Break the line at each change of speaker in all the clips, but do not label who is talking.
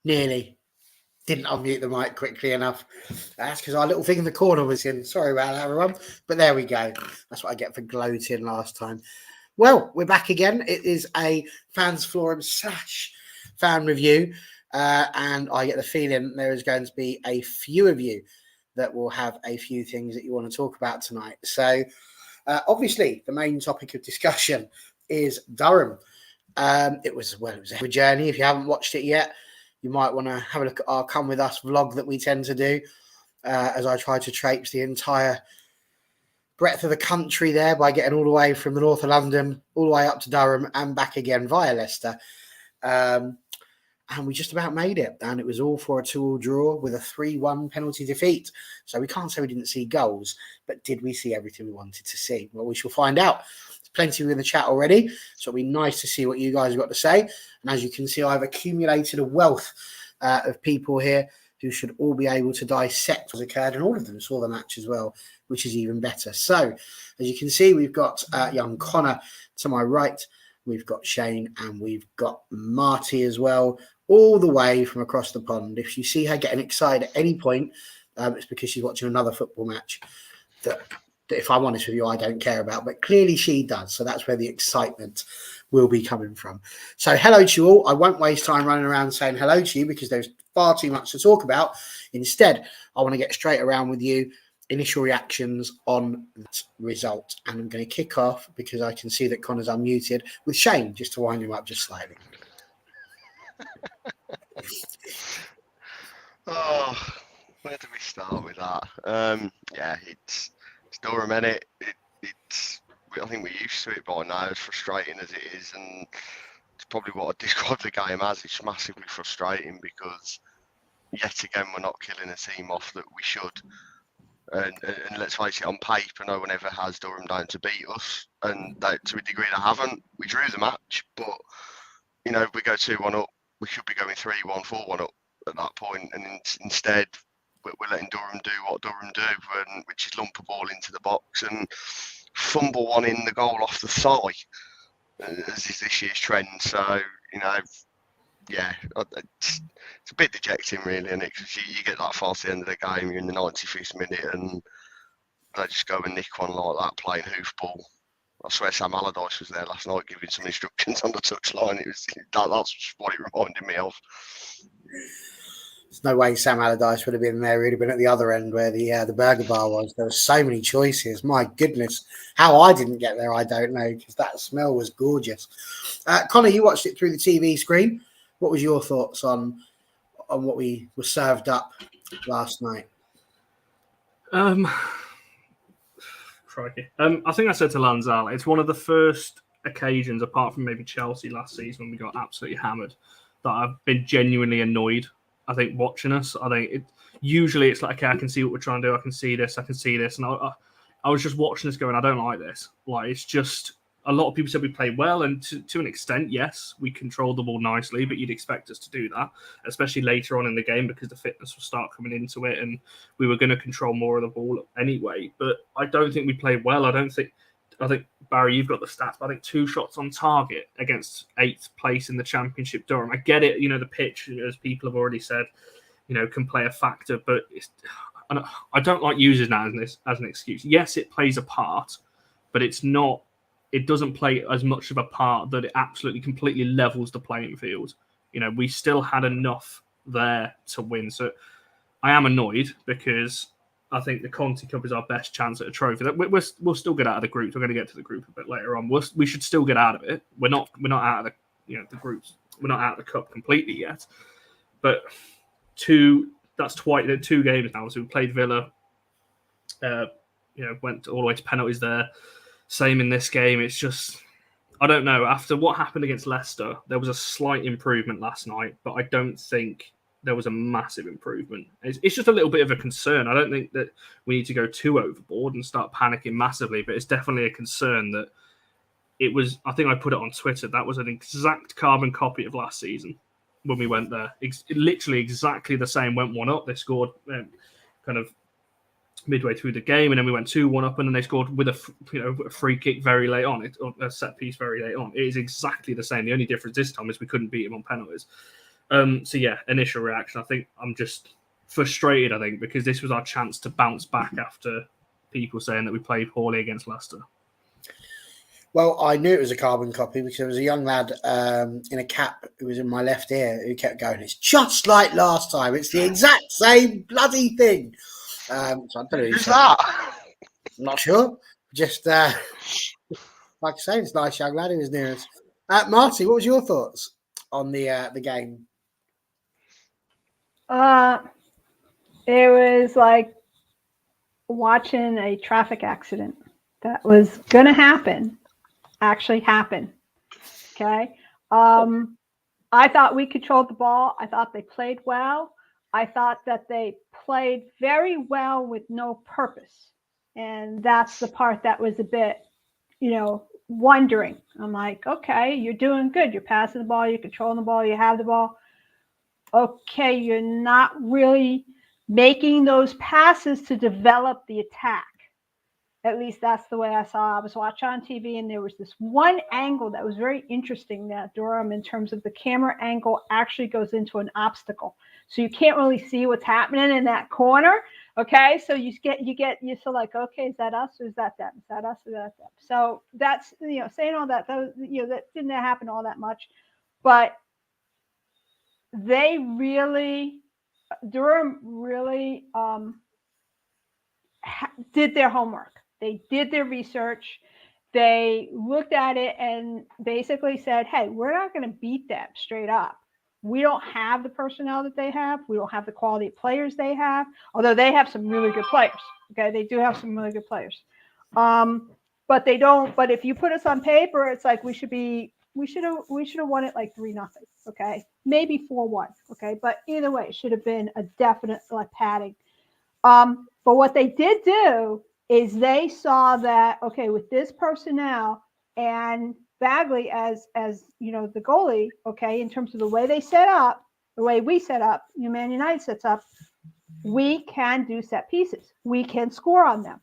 Nearly. Didn't unmute the mic quickly enough. That's because our little thing in the corner was in. Sorry about that, everyone. But there we go. That's what I get for gloating last time. Well, we're back again. It is a fans forum / fan review. And I get the feeling there is going to be a few of you that will have a few things that you want to talk about tonight. So, obviously, the main topic of discussion is Durham. It was a journey. If you haven't watched it yet, you might want to have a look at our Come With Us vlog that we tend to do, as I try to traipse the entire breadth of the country there by getting all the way from the north of London, all the way up to Durham and back again via Leicester. And we just about made it. And it was all for a 2-2 draw with a 3-1 penalty defeat. So we can't say we didn't see goals, but did we see everything we wanted to see? Well, we shall find out. There's plenty in the chat already, so it'll be nice to see what you guys have got to say. And as you can see, I've accumulated a wealth of people here who should all be able to dissect what's occurred, and all of them saw the match as well, which is even better. So, as you can see, we've got young Connor to my right, we've got Shane, and we've got Marty as well, all the way from across the pond. If you see her getting excited at any point, it's because she's watching another football match that, if I'm honest with you, I don't care about, but clearly she does. So that's where the excitement will be coming from. So hello to you all. I won't waste time running around saying hello to you because there's far too much to talk about. Instead, I want to get straight around with you. Initial reactions on that result. And I'm going to kick off because I can see that Connor's unmuted with Shane, just to wind him up just slightly.
Oh, where do we start with that? Yeah, it's Durham, innit? I think we're used to it by now, as frustrating as it is, and it's probably what I'd describe the game as. It's massively frustrating because yet again we're not killing a team off that we should. And let's face it, on paper, no one ever has Durham down to beat us, and to a degree they haven't. We drew the match, but you know, if we go 2-1 up, we should be going 3-1, 4-1 up at that point, and instead we're letting Durham do what Durham do, which is lump a ball into the box and fumble one in the goal off the thigh, as is this year's trend. So, you know, yeah, it's a bit dejecting, really, isn't it? Because you get that far to the end of the game, you're in the 95th minute, and they just go and nick one like that, playing hoofball. I swear Sam Allardyce was there last night giving some instructions on the touchline. That's what it reminded me of.
There's no way Sam Allardyce would have been there. He'd have been at the other end where the burger bar was. There were so many choices. My goodness. How I didn't get there, I don't know, because that smell was gorgeous. Connor, you watched it through the TV screen. What was your thoughts on what we were served up last night?
Crikey. I think I said to Lanzal, it's one of the first occasions, apart from maybe Chelsea last season when we got absolutely hammered, that I've been genuinely annoyed. I think watching us, usually it's like, okay, I can see what we're trying to do. I can see this. And I was just watching this going, I don't like this. Like, it's just, a lot of people said we played well, and to an extent, yes, we controlled the ball nicely, but you'd expect us to do that, especially later on in the game because the fitness will start coming into it, and we were going to control more of the ball anyway. But I don't think we played well. I think, Barry, you've got the stats, but I think 2 shots on target against 8th place in the Championship Durham. I get it, the pitch, as people have already said, can play a factor, but I don't like using that as an excuse. Yes, it plays a part, but it doesn't play as much of a part that it absolutely completely levels the playing field. We still had enough there to win. So I am annoyed because I think the Conti Cup is our best chance at a trophy. We'll still get out of the group. We're going to get to the group a bit later on. We should still get out of it. We're not out of the groups. We're not out of the cup completely yet. But that's twice 2 games now. So we played Villa. Went all the way to penalties there. Same in this game. It's just, I don't know. After what happened against Leicester, there was a slight improvement last night, but I don't think there was a massive improvement. It's just a little bit of a concern. I don't think that we need to go too overboard and start panicking massively, but it's definitely a concern that it was, I think I put it on Twitter, that was an exact carbon copy of last season when we went there. Literally exactly the same. Went 1 up. They scored kind of midway through the game, and then we went 2-1 up, and then they scored with a free kick very late on, a set piece very late on. It is exactly the same. The only difference this time is we couldn't beat him on penalties. So yeah, initial reaction. I think I'm just frustrated. I think because this was our chance to bounce back after people saying that we played poorly against Leicester.
Well, I knew it was a carbon copy because there was a young lad in a cap who was in my left ear who kept going, "It's just like last time. It's the exact same bloody thing." So I don't know
Who's that?
I'm not sure. Just like I say, it's a nice young lad who was near us. Marty, what was your thoughts on the game?
It was like watching a traffic accident that was going to happen actually happen. Okay. I thought we controlled the ball. I thought they played well. I thought that they played very well with no purpose. And that's the part that was a bit, wondering. I'm like, okay, you're doing good. You're passing the ball. You're controlling the ball. You have the ball. Okay, you're not really making those passes to develop the attack. At least that's the way I saw it. I was watching on TV, and there was this one angle that was very interesting that Durham, in terms of the camera angle, actually goes into an obstacle. So you can't really see what's happening in that corner. Okay, so you're so like, okay, is that us or is that them? Is that us or is that them? So that's, saying all that, that didn't happen all that much, but Durham really did their homework. They did their research. They looked at it and basically said, hey, we're not going to beat them straight up. We don't have the personnel that they have. We don't have the quality of players they have, although they have some really good players. Okay, they do have some really good players. But they don't. But if you put us on paper, it's like we should have won it like 3-0. Okay, maybe 4-1. Okay, but either way, it should have been a definite padding. But what they did do is they saw that, okay, with this personnel and Bagley as the goalie, okay, in terms of the way they set up, the way we set up, Man United sets up, we can do set pieces. We can score on them.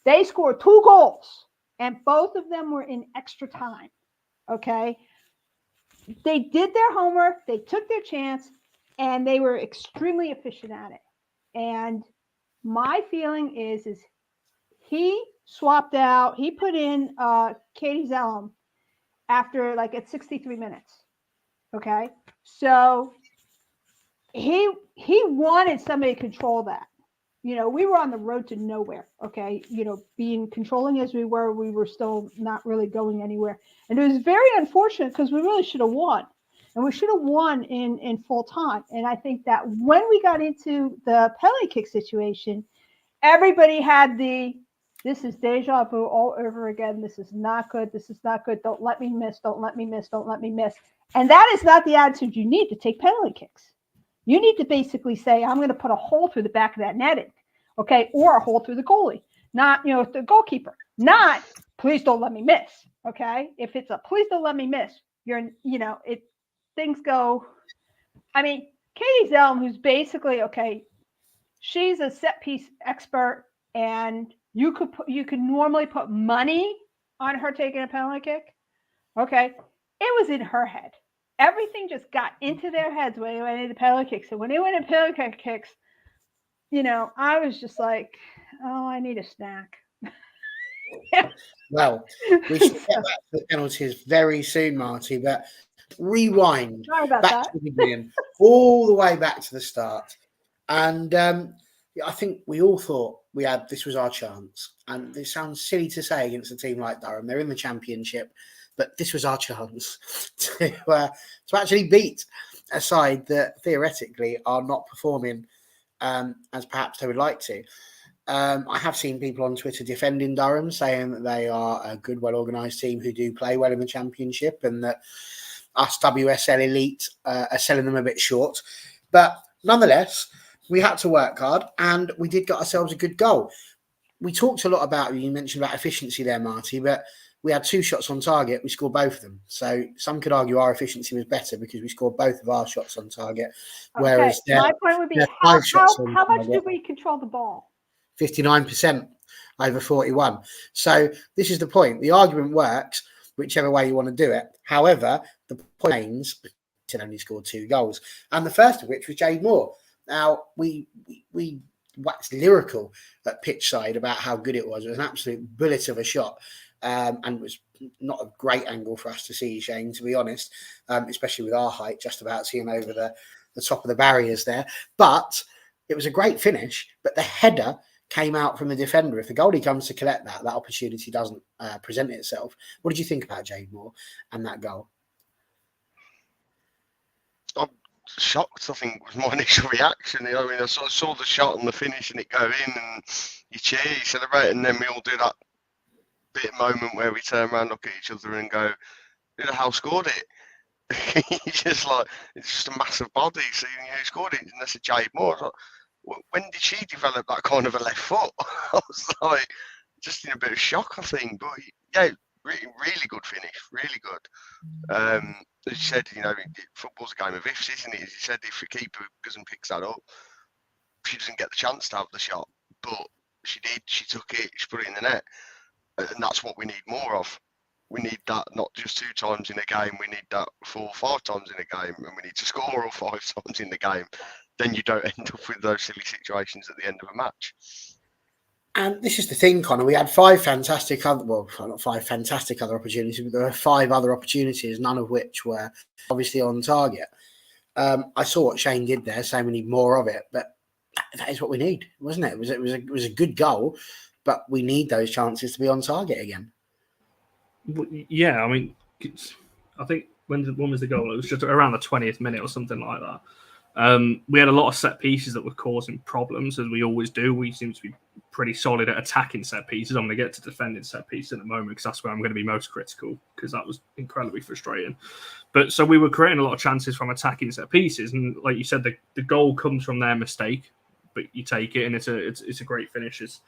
They scored 2 goals, and both of them were in extra time, okay? They did their homework, they took their chance, and they were extremely efficient at it. And my feeling is he swapped out, he put in Katie Zellum after at 63 minutes. Okay. So he wanted somebody to control that. We were on the road to nowhere. Okay. Being controlling as we were still not really going anywhere. And it was very unfortunate because we really should have won. And we should have won in full time. And I think that when we got into the penalty kick situation, everybody had this is deja vu all over again. This is not good. This is not good. Don't let me miss. Don't let me miss. Don't let me miss. And that is not the attitude you need to take penalty kicks. You need to basically say, I'm going to put a hole through the back of that netting, okay, or a hole through the goalie, not, the goalkeeper. Not, please don't let me miss, okay? If it's a please don't let me miss, things go. I mean, Katie Zellum, who's basically, okay, she's a set piece expert, and you could normally put money on her taking a penalty kick. Okay. It was in her head. Everything just got into their heads when they went into penalty kicks. And when they went into penalty kicks, I was just like, oh, I need a snack.
Well, we should get back to the penalties very soon, Marty, but rewind back to the beginning, all the way back to the start. And I think we all thought this was our chance. And this sounds silly to say against a team like Durham. They're in the Championship, but this was our chance to actually beat a side that theoretically are not performing as perhaps they would like to. I have seen people on Twitter defending Durham, saying that they are a good, well-organised team who do play well in the Championship, and that us WSL Elite are selling them a bit short. But nonetheless, we had to work hard, and we did get ourselves a good goal. We talked a lot about, you mentioned about efficiency there, Marty, but we had 2 shots on target. We scored both of them. So some could argue our efficiency was better because we scored both of our shots on target.
Okay.
Whereas
my point would be, how much did we control the ball?
59% over 41. So this is the point. The argument works whichever way you want to do it. However, the point is only scored 2 goals, and the first of which was Jade Moore. Now we waxed lyrical at pitch side about how good it was. It was an absolute bullet of a shot, and it was not a great angle for us to see, Shane, to be honest, especially with our height, just about seeing over the top of the barriers there. But it was a great finish, but the header came out from the defender. If the goalie comes to collect that opportunity doesn't present itself. What did you think about Jade Moore and that goal?
I'm shocked, I think, was my initial reaction. I mean, I saw the shot and the finish and it go in, and you cheer, you celebrate, and then we all do that bit moment where we turn around, look at each other and go, who the hell scored it? Just like, it's just a massive body, so who scored it? And that's a Jade Moore. Like, when did she develop that kind of a left foot? I was like, just in a bit of shock, I think. But yeah, really good finish, really good. As you said, football's a game of ifs, isn't it? As you said, if the keeper goes and picks that up, she doesn't get the chance to have the shot. But she did, she took it, she put it in the net. And that's what we need more of. We need that not just 2 times in a game, we need that 4 or 5 times in a game, and we need to score all 5 times in the game. Then you don't end up with those silly situations at the end of a match.
And this is the thing, Connor. We had 5 fantastic other, well, not 5 fantastic other opportunities, but there were 5 other opportunities, none of which were obviously on target. I saw what Shane did there, saying we need more of it, but that is what we need, wasn't it? It was a good goal, but we need those chances to be on target again.
Yeah, I mean, I think when was the goal? It was just around the 20th minute or something like that. We had a lot of set pieces that were causing problems, as we always do. We seem to be pretty solid at attacking set pieces. I'm going to get to defending set pieces in a moment because that's where I'm going to be most critical, because that was incredibly frustrating. But so we were creating a lot of chances from attacking set pieces, and like you said, the goal comes from their mistake, but you take it, and it's a great finish, as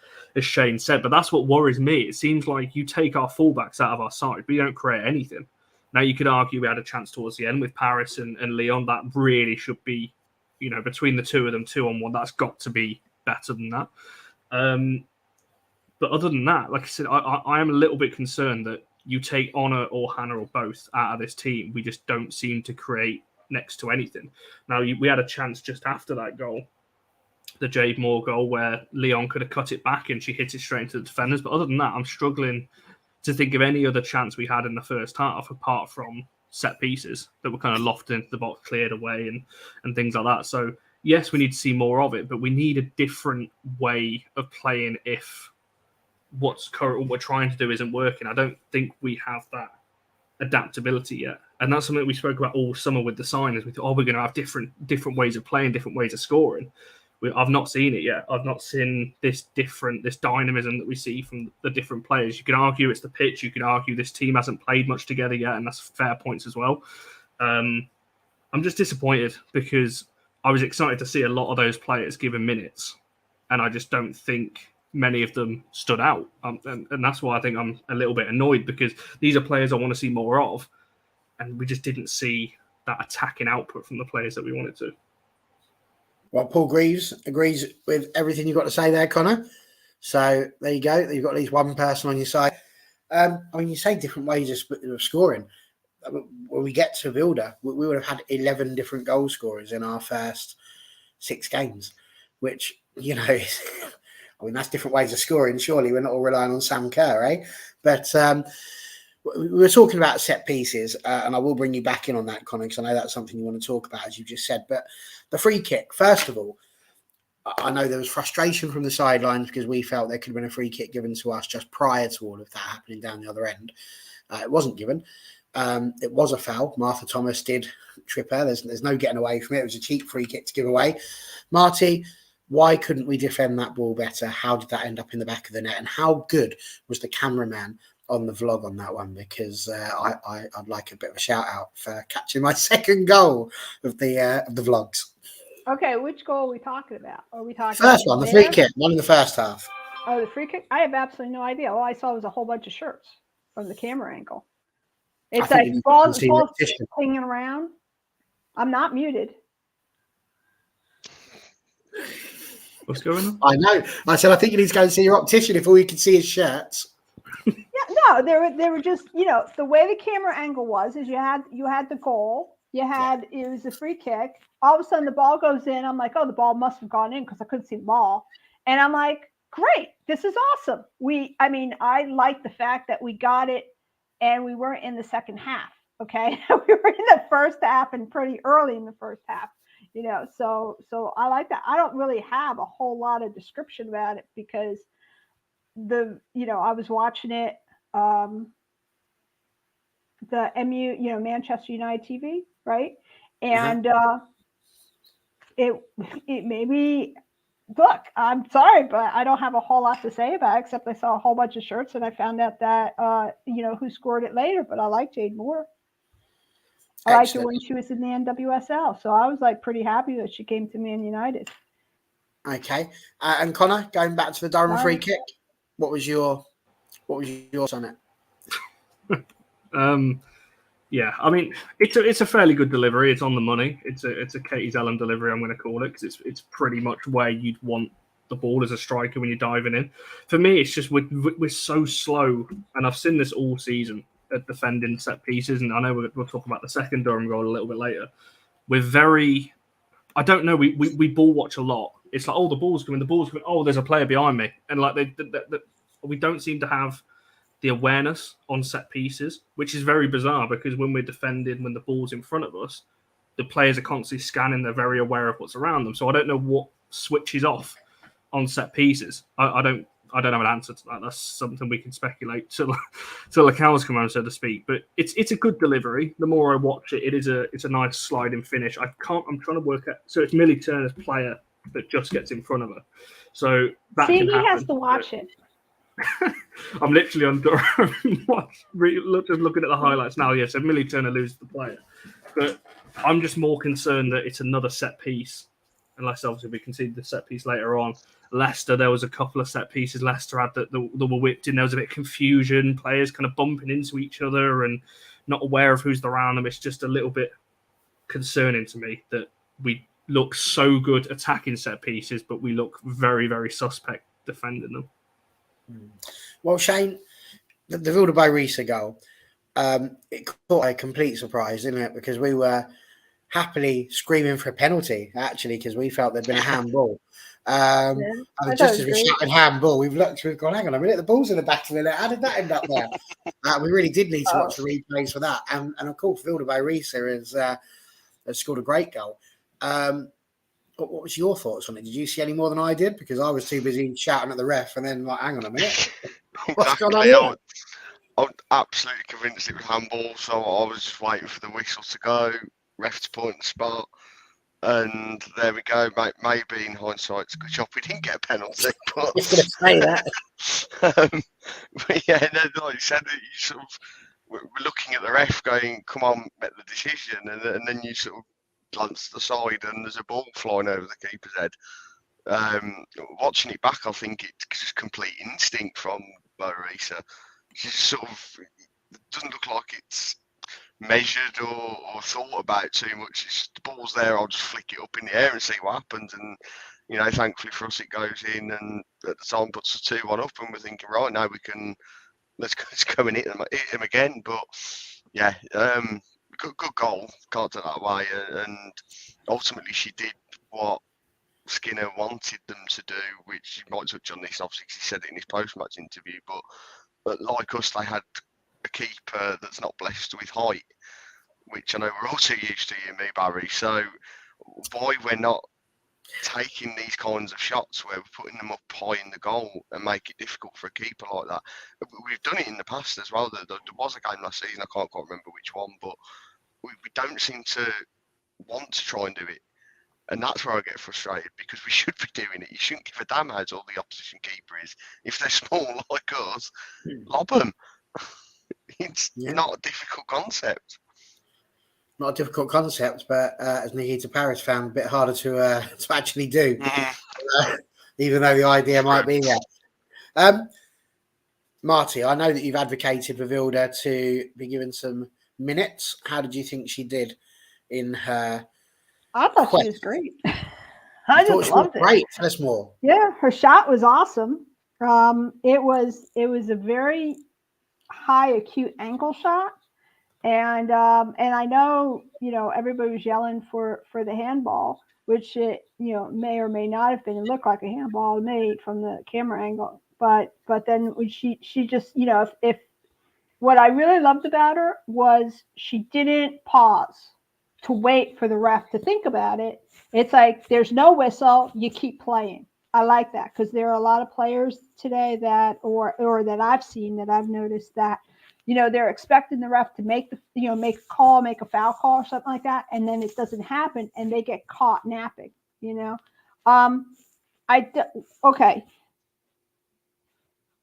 Shane said. But that's what worries me. It seems like you take our fullbacks out of our side, but you don't create anything. Now, you could argue we had a chance towards the end with Paris and Leon. That really should be, between the 2 of them, 2-on-1. That's got to be better than that. But other than that, like I said, I am a little bit concerned that you take Honor or Hannah or both out of this team. We just don't seem to create next to anything. Now, we had a chance just after that goal, the Jade Moore goal, where Leon could have cut it back and she hit it straight into the defenders. But other than that, I'm struggling to think of any other chance we had in the first half apart from set pieces that were kind of lofted into the box, cleared away and things like that. So yes, we need to see more of it, but we need a different way of playing if what we're trying to do isn't working. I don't think we have that adaptability yet. And that's something we spoke about all summer with the signers. We thought, we're going to have different ways of playing, different ways of scoring. I've not seen it yet. I've not seen this dynamism that we see from the different players. You can argue it's the pitch. You can argue this team hasn't played much together yet, and that's fair points as well. I'm just disappointed because I was excited to see a lot of those players given minutes, and I just don't think many of them stood out. And that's why I think I'm a little bit annoyed, because these are players I want to see more of, and we just didn't see that attacking output from the players that we wanted to.
Well, Paul Greaves agrees with everything you've got to say there, Connor. So there you go. You've got at least one person on your side. I mean, you say different ways of scoring. When we get to Builder, we would have had 11 different goal scorers in our first 6 games, which, I mean, that's different ways of scoring. Surely we're not all relying on Sam Kerr, eh? But we were talking about set pieces, and I will bring you back in on that, Connor, because I know that's something you want to talk about, as you just said. But the free kick, first of all, I know there was frustration from the sidelines because we felt there could have been a free kick given to us just prior to all of that happening down the other end. It wasn't given. It was a foul. Martha Thomas did trip her. There's no getting away from it. It was a cheap free kick to give away. Marty, why couldn't we defend that ball better? How did that end up in the back of the net? And how good was the cameraman on the vlog on that one? Because I'd like a bit of a shout out for catching my second goal of the vlogs.
Okay, which goal are we talking about? Are we talking
First
about
one, the free kick, one in the first half.
Oh, the free kick? I have absolutely no idea. All I saw was a whole bunch of shirts from the camera angle. It's like balls hanging around. I'm not muted.
What's going on?
I know. I said, I think you need to go and see your optician if all you can see is shirts.
Yeah, no, they were just, the way the camera angle was is you had the goal, it was a free kick. All of a sudden the ball goes in. I'm like, oh, the ball must have gone in because I couldn't see the ball. And I'm like, great, this is awesome. I like the fact that we got it and we weren't in the second half. Okay. We were in the first half and pretty early in the first half, so I like that. I don't really have a whole lot of description about it because I was watching it, the MU, Manchester United TV, right? And it made me look. I'm sorry, but I don't have a whole lot to say about it except I saw a whole bunch of shirts and I found out that who scored it later. But I like Jade Moore. I liked her when she was in the NWSL, so I was like pretty happy that she came to Man United.
Okay, and Connor, going back to the Durham free kick, what was your thoughts on it?
Yeah, I mean, it's a fairly good delivery. It's on the money. It's a Katie Zellum delivery, I'm going to call it, because it's pretty much where you'd want the ball as a striker when you're diving in. For me, it's just we're so slow, and I've seen this all season at defending set pieces, and I know we'll talk about the second Durham goal a little bit later. We're very, I don't know, we ball watch a lot. It's like, oh, the ball's coming. Oh, there's a player behind me, and like we don't seem to have the awareness on set pieces, which is very bizarre because when we're defending, when the ball's in front of us, the players are constantly scanning. They're very aware of what's around them. So I don't know what switches off on set pieces. I don't have an answer to that. That's something we can speculate till the cows come home, so to speak. But it's a good delivery. The more I watch it, it's a nice sliding finish. I'm trying to work out. So it's Millie Turner's player that just gets in front of her. So that can happen.
He has to watch it.
I'm literally on Durham, just looking at the highlights now. Yeah, so Millie Turner loses the player, but I'm just more concerned that it's another set piece. Unless obviously we conceded the set piece later on. Leicester, there was a couple of set pieces Leicester had that were whipped in. There was a bit of confusion, players kind of bumping into each other and not aware of who's around them. It's just a little bit concerning to me that we look so good attacking set pieces, but we look very, very suspect defending them.
Well, Shane, the Vilda Risa goal, it caught a complete surprise, didn't it? Because we were happily screaming for a penalty, actually, because we felt there'd been a handball. And just as we shouted handball, we've gone, hang on a minute, the ball's in the back of the net. How did that end up there? We really did need to watch the replays for that. And of course, Vilda Risa has scored a great goal. What was your thoughts on it? Did you see any more than I did? Because I was too busy shouting at the ref and then like, hang on a minute. What's going on here?
I'm absolutely convinced it was handball, so I was just waiting for the whistle to go, ref to point the spot, and there we go. Maybe in hindsight, it's a good job we didn't get a penalty. But,
I was going to say that.
But yeah, like you said, you sort of we're looking at the ref going, come on, make the decision, and then you sort of glance to the side and there's a ball flying over the keeper's head. Watching it back, I think it's just complete instinct from Marisa. She sort of doesn't look like it's measured or thought about too much. It's, the ball's there, I'll just flick it up in the air and see what happens. And thankfully for us, it goes in, and at the time puts us 2-1 up, and we're thinking, right, now we can let's go and hit him again. But yeah, good goal, can't do it that way. And ultimately, she did what Skinner wanted them to do, which you might touch on this, obviously, because he said it in his post-match interview. But like us, they had a keeper that's not blessed with height, which I know we're all too used to, you and me, Barry. So why we're not taking these kinds of shots where we're putting them up high in the goal and make it difficult for a keeper like that? We've done it in the past as well. There was a game last season, I can't quite remember which one, but we don't seem to want to try and do it. And that's where I get frustrated, because we should be doing it. You shouldn't give a damn how tall the opposition keeper is. If they're small like us, lob them. It's not a difficult concept.
Not a difficult concept, but as Nikita Paris found, a bit harder to actually do, even though the idea might be there. Marty, I know that you've advocated for Vilda to be given some minutes. How did you think she did in her?
I thought she was great. I just loved it.
Great. Tell us more.
Yeah, her shot was awesome. It was a very high acute ankle shot, And I know, everybody was yelling for the handball, which it, may or may not have been. It looked like a handball to me from the camera angle. But then when she just, if what I really loved about her was she didn't pause to wait for the ref to think about it. It's like there's no whistle, you keep playing. I like that because there are a lot of players today that, or that I've seen, that I've noticed that, they're expecting the ref to make make a call, make a foul call or something like that, and then it doesn't happen, and they get caught napping. Okay.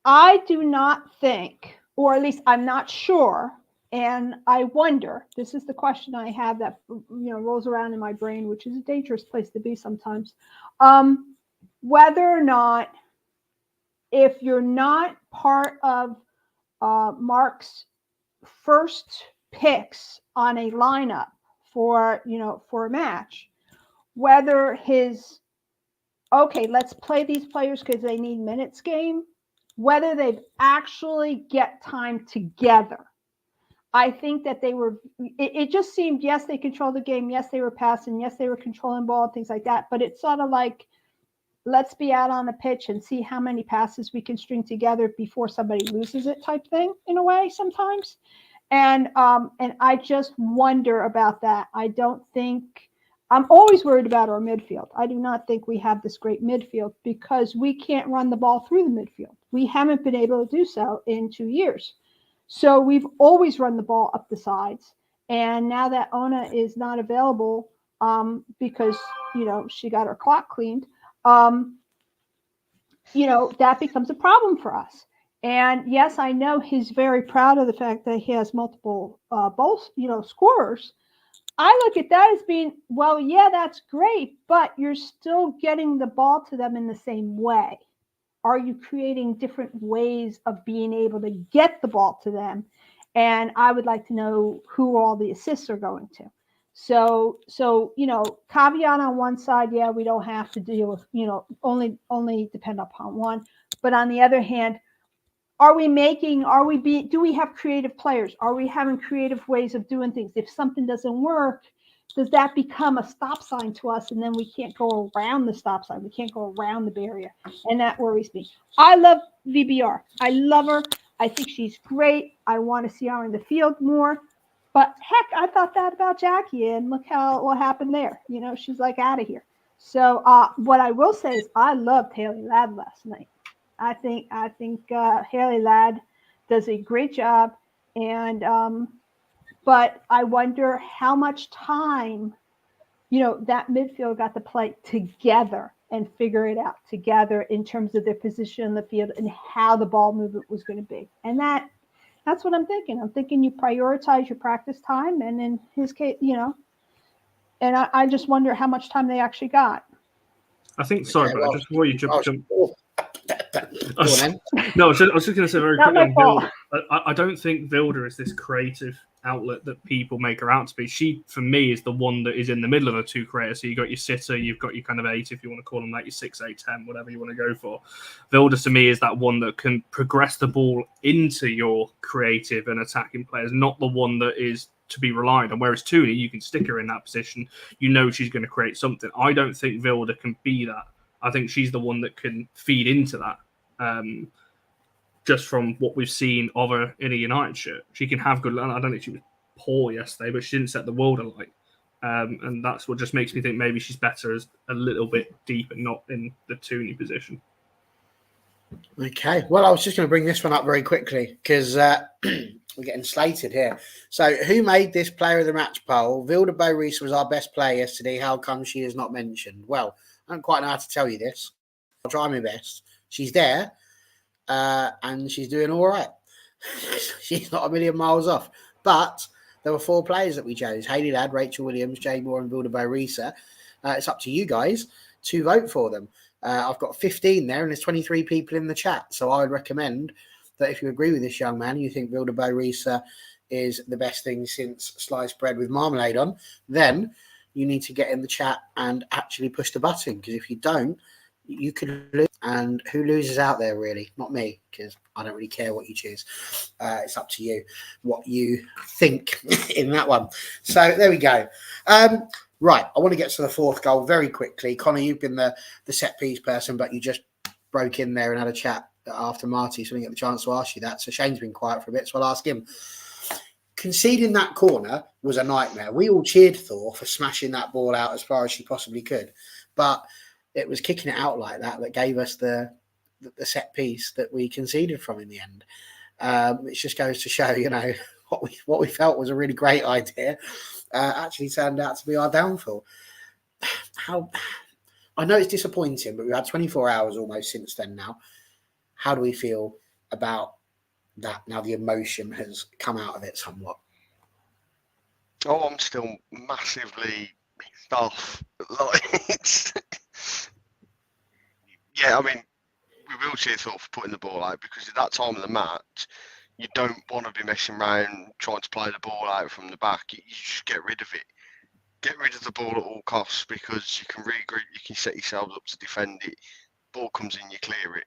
I do not think, or at least I'm not sure, and I wonder, this is the question I have that, rolls around in my brain, which is a dangerous place to be sometimes, whether or not, if you're not part of Mark's first picks on a lineup for a match, whether his, okay, let's play these players because they need minutes game, whether they've actually get time together. I think that it just seemed, yes, they controlled the game. Yes, they were passing. Yes, they were controlling ball and things like that. But it's sort of like, let's be out on the pitch and see how many passes we can string together before somebody loses it type thing, in a way, sometimes. And I just wonder about that. I'm always worried about our midfield. I do not think we have this great midfield because we can't run the ball through the midfield. We haven't been able to do so in 2 years. So we've always run the ball up the sides. And now that Ona is not available because, she got her clock cleaned, that becomes a problem for us. And yes, I know he's very proud of the fact that he has multiple scorers. I look at that as being, well, yeah, that's great, but you're still getting the ball to them in the same way. Are you creating different ways of being able to get the ball to them? And I would like to know who all the assists are going to. So caveat on one side, yeah, we don't have to deal with, only depend upon one. But on the other hand, do we have creative players? Are we having creative ways of doing things? If something doesn't work, does that become a stop sign to us? And then we can't go around the stop sign. We can't go around the barrier. And that worries me. I love VBR. I love her. I think she's great. I want to see her in the field more. But heck, I thought that about Jackie, and look what happened there. She's like out of here. So what I will say is I loved Haley Ladd last night. I think Haley Ladd does a great job, and but I wonder how much time that midfield got to play together and figure it out together in terms of their position in the field and how the ball movement was going to be. And that's what I'm thinking. I'm thinking you prioritize your practice time, and in his case, and I just wonder how much time they actually got.
I think, sorry, but just before you jump.
Go on,
No, I was just going to say very
Not
quickly
my
on
fault.
Vilda. I don't think Vilda is this creative outlet that people make her out to be. She, for me, is the one that is in the middle of the two creators. So you've got your sitter, you've got your kind of 8, if you want to call them that, your 6, 8, 10, whatever you want to go for. Vilda, to me, is that one that can progress the ball into your creative and attacking players, not the one that is to be relied on. Whereas Tooney, you can stick her in that position. She's going to create something. I don't think Vilda can be that. I think she's the one that can feed into that. Just from what we've seen of her in a United shirt, she can have good. I don't think she was poor yesterday, but she didn't set the world alight, and that's what just makes me think maybe she's better as a little bit deep and not in the Tooney position.
Okay, well, I was just going to bring this one up very quickly because we're getting slated here. So, who made this player of the match poll? Vilda Bo-Reis was our best player yesterday. How come she is not mentioned? Well, I don't quite know how to tell you this. I'll try my best. She's there, and she's doing all right. She's not a million miles off. But there were 4 players that we chose: Haley Ladd, Rachel Williams, Jay Moore, and Vilda Bo-Reis. It's up to you guys to vote for them. I've got 15 there, and there's 23 people in the chat. So I would recommend that if you agree with this young man, you think Vilda Bo-Reis is the best thing since sliced bread with marmalade on, then you need to get in the chat and actually push the button. Because if you don't, you could lose. And who loses out there, really? Not me, because I don't really care what you choose. It's up to you what you think in that one. So there we go. Right, I want to get to the fourth goal very quickly. Connor, you've been the set piece person, but you just broke in there and had a chat after Marty, so I didn't get the chance to ask you that. So Shane's been quiet for a bit, so I'll ask him. Conceding that corner was a nightmare. We all cheered Thor for smashing that ball out as far as she possibly could, but it was kicking it out like that gave us the set piece that we conceded from in the end. It just goes to show, what we felt was a really great idea actually turned out to be our downfall. I know it's disappointing, but we've had 24 hours almost since then now. How do we feel about that now the emotion has come out of it somewhat?
Oh, I'm still massively pissed off. Yeah, I mean, we will cheer Thor for putting the ball out, because at that time of the match, you don't want to be messing around trying to play the ball out from the back. You just get rid of it. Get rid of the ball at all costs, because you can regroup, you can set yourselves up to defend it. Ball comes in, you clear it.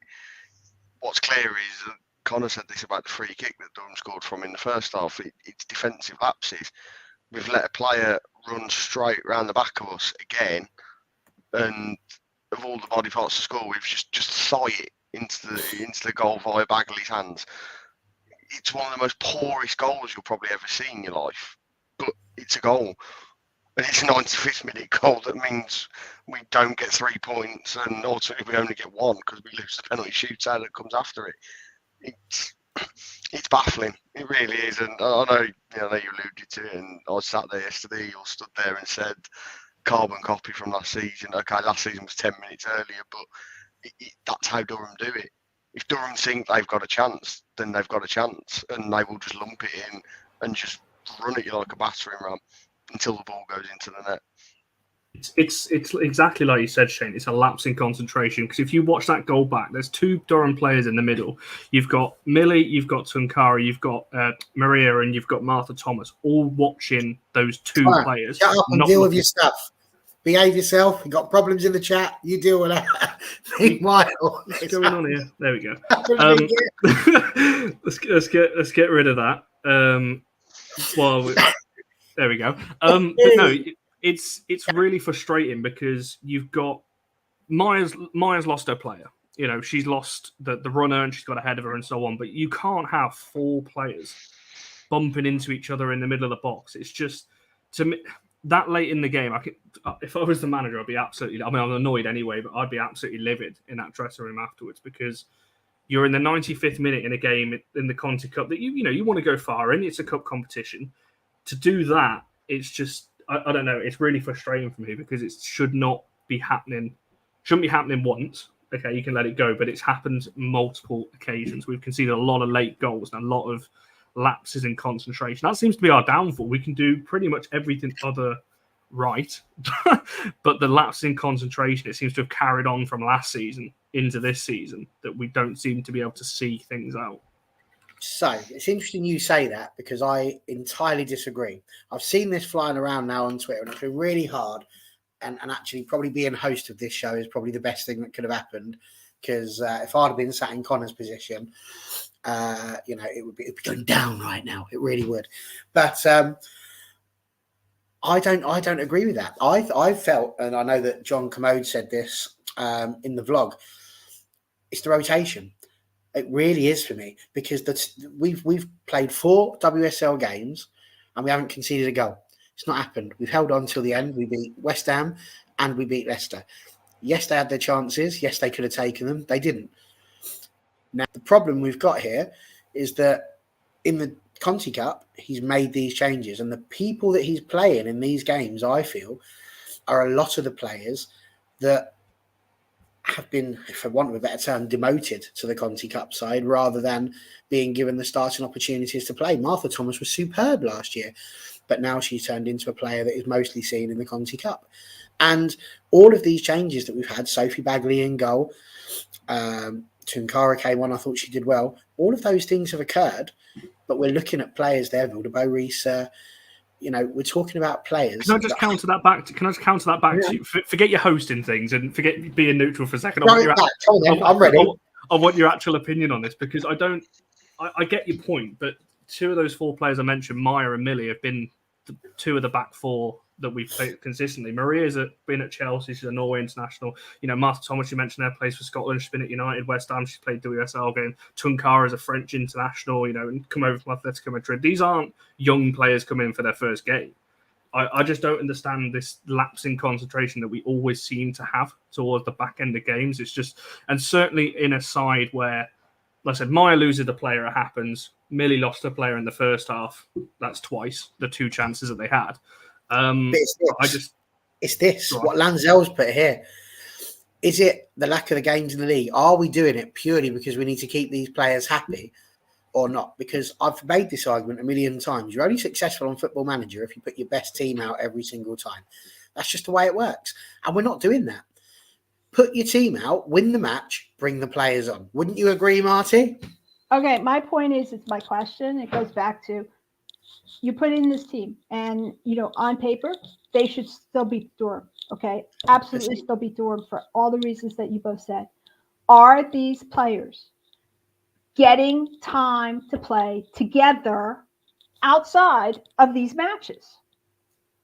What's clear is, Connor said this about the free kick that Durham scored from in the first half. It's defensive lapses. We've let a player run straight around the back of us again, and of all the body parts to score, we've just thigh it into the goal via Bagley's hands. It's one of the most poorest goals you'll probably ever see in your life, but it's a goal. And it's a 95th minute goal. That means we don't get 3 points, and ultimately we only get one because we lose the penalty shootout that comes after it. It's baffling. It really is. And I know you alluded to it, and I sat there yesterday, or stood there and said, carbon copy from last season. Okay, last season was 10 minutes earlier, but that's how Durham do it. If Durham think they've got a chance, then they've got a chance, and they will just lump it in and just run at you like a battering ram until the ball goes into the net.
It's exactly like you said, Shane. It's a lapse in concentration, because if you watch that goal back, there's two Durham players in the middle. You've got Millie, you've got Tunkara, you've got Maria, and you've got Martha Thomas, all watching those two players.
Shut up and deal with your stuff. Behave yourself. You've got problems in the chat. You deal with that. Meanwhile,
what's going on here? There we go. Let's get rid of that. There we go. But no, it's really frustrating, because you've got Maya's lost her player. She's lost the runner, and she's got ahead of her and so on. But you can't have four players bumping into each other in the middle of the box. It's just, to me, that late in the game, if I was the manager, I'd be absolutely, I'm annoyed anyway, but I'd be absolutely livid in that dressing room afterwards, because you're in the 95th minute in a game in the Conti Cup that you want to go far in. It's a cup competition. To do that, it's just, I don't know, it's really frustrating for me, because it should not be happening. Shouldn't be happening once. Okay, you can let it go, but it's happened multiple occasions. We've conceded a lot of late goals and a lot of lapses in concentration. That seems to be our downfall. We can do pretty much everything other right, but the lapse in concentration, it seems to have carried on from last season into this season, that we don't seem to be able to see things out.
So it's interesting you say that, because I entirely disagree. I've seen this flying around now on Twitter, and it's been really hard. And actually, probably being host of this show is probably the best thing that could have happened, because if I'd have been sat in Connor's position, it would be going down right now. It really would. But I don't agree with that. I felt, and I know that John Commode said this in the vlog, it's the rotation. It really is for me, because we've played 4 WSL games and we haven't conceded a goal. It's not happened. We've held on till the end. We beat West Ham and we beat Leicester. Yes, they had their chances. Yes, they could have taken them. They didn't. Now, the problem we've got here is that in the Conti Cup, he's made these changes, and the people that he's playing in these games, I feel, are a lot of the players that have been, for want of a better term, demoted to the Conti Cup side rather than being given the starting opportunities to play. Martha Thomas was superb last year, but now she's turned into a player that is mostly seen in the Conti Cup. And all of these changes that we've had, Sophie Bagley in goal, Tunkara came on, I thought she did well. All of those things have occurred, but we're looking at players there, Vildebo Rees, we're talking about players.
Can I just counter that back to you? Forget your hosting things and forget being neutral for a second. I'm
ready.
I want your actual opinion on this, because I get your point, but two of those 4 players I mentioned, Maya and Millie, have been two of the back 4 that we've played consistently. Maria's been at Chelsea, she's a Norway international. Martha Thomas, you mentioned there, plays for Scotland. She's been at United, West Ham, she's played WSL game. Tunkara is a French international, and come over from Atletico Madrid. These aren't young players coming in for their first game. I just don't understand this lapse in concentration that we always seem to have towards the back end of games. It's just, and certainly in a side where, like I said, Maya loses a player, it happens. Millie lost a player in the first half. That's twice the 2 chances that they had.
It's this. What Lanzel's put here. Is it the lack of the games in the league? Are we doing it purely because we need to keep these players happy or not? Because I've made this argument a million times. You're only successful on Football Manager if you put your best team out every single time. That's just the way it works. And we're not doing that. Put your team out, win the match, bring the players on. Wouldn't you agree, Marty?
Okay, my point is, it's my question. It goes back to, you put in this team and, on paper, they should still beat Durham. Okay, absolutely still beat Durham for all the reasons that you both said. Are these players getting time to play together outside of these matches,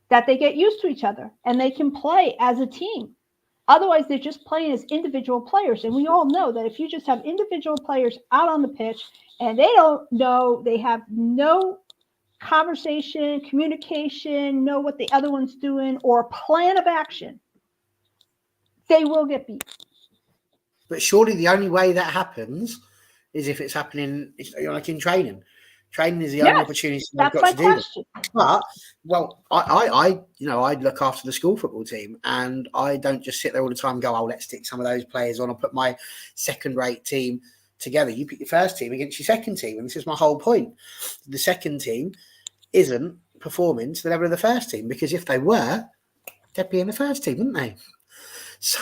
that they get used to each other and they can play as a team? Otherwise, they're just playing as individual players. And we all know that if you just have individual players out on the pitch and they don't know, they have no conversation, communication, know what the other one's doing, or plan of action, they will get beat.
But surely the only way that happens is if it's happening like in training. Training is the only opportunity they've got to do that. But, well, I look after the school football team, and I don't just sit there all the time and go, oh, let's stick some of those players on. I'll put my second-rate team together. You put your first team against your second team, and this is my whole point. The second team isn't performing to the level of the first team, because if they were, they'd be in the first team, wouldn't they? So,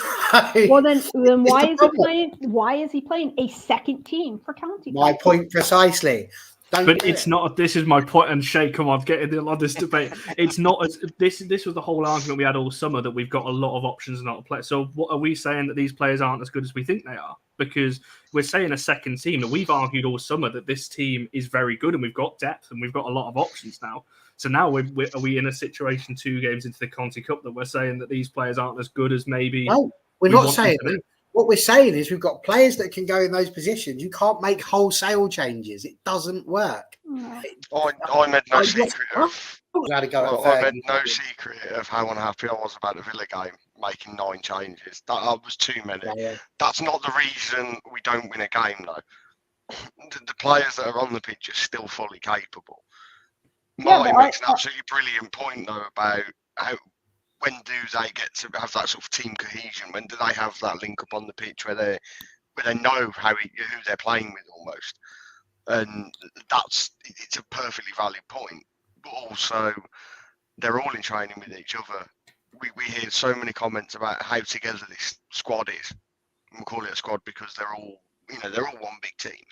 well, then why is he playing? Why is he playing a second team for Conti?
My point precisely.
But it's not. This is my point. And Shay, come on, get in on this debate. It's not as this. This was the whole argument we had all summer, that we've got a lot of options not to play. So, what are we saying, that these players aren't as good as we think they are? Because we're saying a second team, and we've argued all summer that this team is very good, and we've got depth, and we've got a lot of options now. So now are we in a situation 2 games into the Conti Cup that we're saying that these players aren't as good as maybe?
No, we're not saying that. What we're saying is we've got players that can go in those positions. You can't make wholesale changes. It doesn't work.
I made no secret of how unhappy I was about the Villa game, making 9 changes. That was too many.
Yeah.
That's not the reason we don't win a game, though. The players that are on the pitch are still fully capable. Martin makes an absolutely brilliant point, though, about how, when do they get to have that sort of team cohesion? When do they have that link up on the pitch where they know who they're playing with almost? And it's a perfectly valid point. But also, they're all in training with each other. We hear so many comments about how together this squad is. We'll call it a squad because they're all one big team.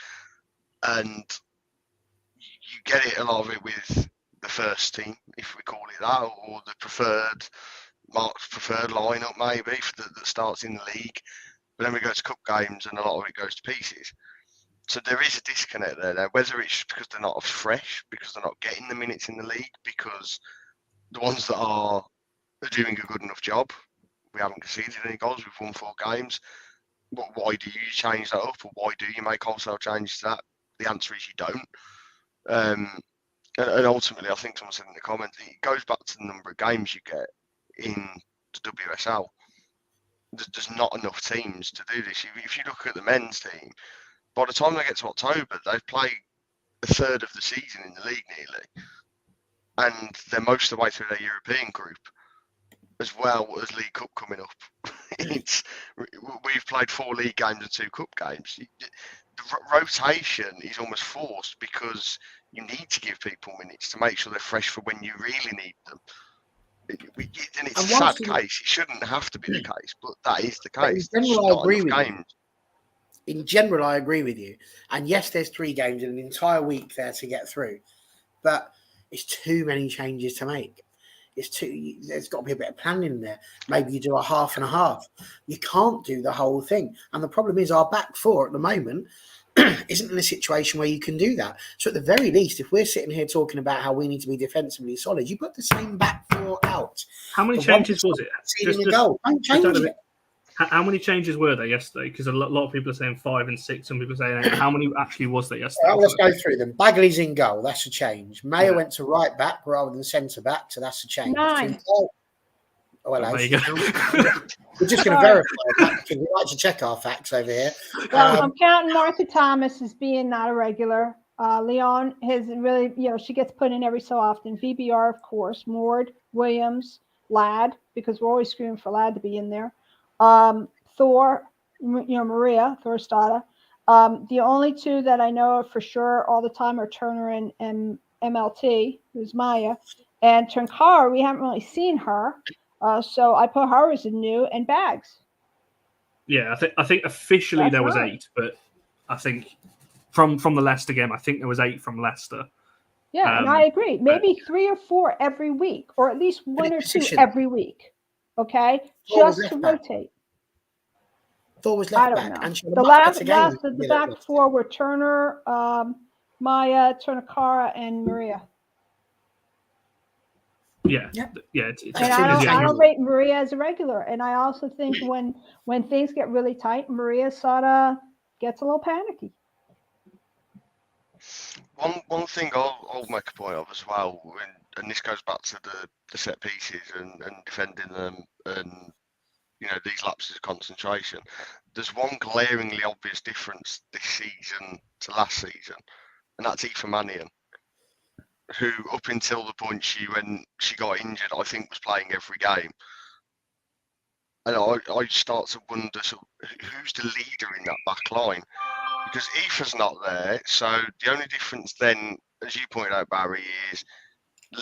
And you get it, a lot of it, with the first team, if we call it that, or the preferred lineup maybe that starts in the league. But then we go to cup games and a lot of it goes to pieces. So there is a disconnect there. Now, whether it's because they're not fresh, because they're not getting the minutes in the league, because the ones that are doing a good enough job, we haven't conceded any goals, we've won 4 games. But why do you change that up, or why do you make wholesale changes to that? The answer is you don't. And ultimately, I think someone said in the comments, it goes back to the number of games you get in the WSL. There's not enough teams to do this. If you look at the men's team, by the time they get to October, they've played a third of the season in the league nearly. And they're most of the way through their European group, as well as League Cup coming up. We've played 4 league games and 2 cup games. The rotation is almost forced because you need to give people minutes to make sure they're fresh for when you really need them. And it's a sad case. It shouldn't have to be the case, but that is the case.
In general, I agree with you. And yes, there's 3 games and an entire week there to get through. But it's too many changes to make. There's got to be a bit of planning there. Maybe you do a half and a half. You can't do the whole thing. And the problem is our back four at the moment isn't in a situation where you can do that. So at the very least, if we're sitting here talking about how we need to be defensively solid, you put the same back four out.
How many changes was it?
Don't change it.
How many changes were there yesterday? Because a lot of people are saying 5 and 6, some people are saying 8. How many actually was there yesterday?
Well, let's go through them. Bagley's in goal. That's a change. Mayer went to right back rather than centre back, so that's a change.
9.
Oh, hello.
There you go.
We're just going to verify that because we like to check our facts over here.
Well, I'm counting Martha Thomas as being not a regular. Leon has really, she gets put in every so often. VBR, of course. Mord, Williams, Ladd, because we're always screaming for Ladd to be in there. Thor, Maria Thorstada. The only two that I know of for sure all the time are Turner and MLT, who's Maya, and Turnkar. We haven't really seen her, so I put her as a new, and Bags.
Yeah, I think officially
That's
there was
right.
8, but I think from the Leicester game, I think there was 8 from Leicester.
Yeah, and I agree. Maybe 3 or 4 every week, or at least 1 or 2 every week. Okay, just to rotate.
Thor was
I
left
don't
back.
know.
And she
The back 4 were Turner, Maya, Turner-Kara, and Maria.
Yeah.
And I don't rate Maria as a regular. And I also think when things get really tight, Maria sort of gets a little panicky.
One thing I'll make a point of as well, and this goes back to the set pieces and defending them and these lapses of concentration. There's one glaringly obvious difference this season to last season, and that's Aoife Mannion, who up until the point when she got injured, I think was playing every game. And I start to wonder, so who's the leader in that back line? Because Aoife's not there, so the only difference then, as you pointed out, Barry, is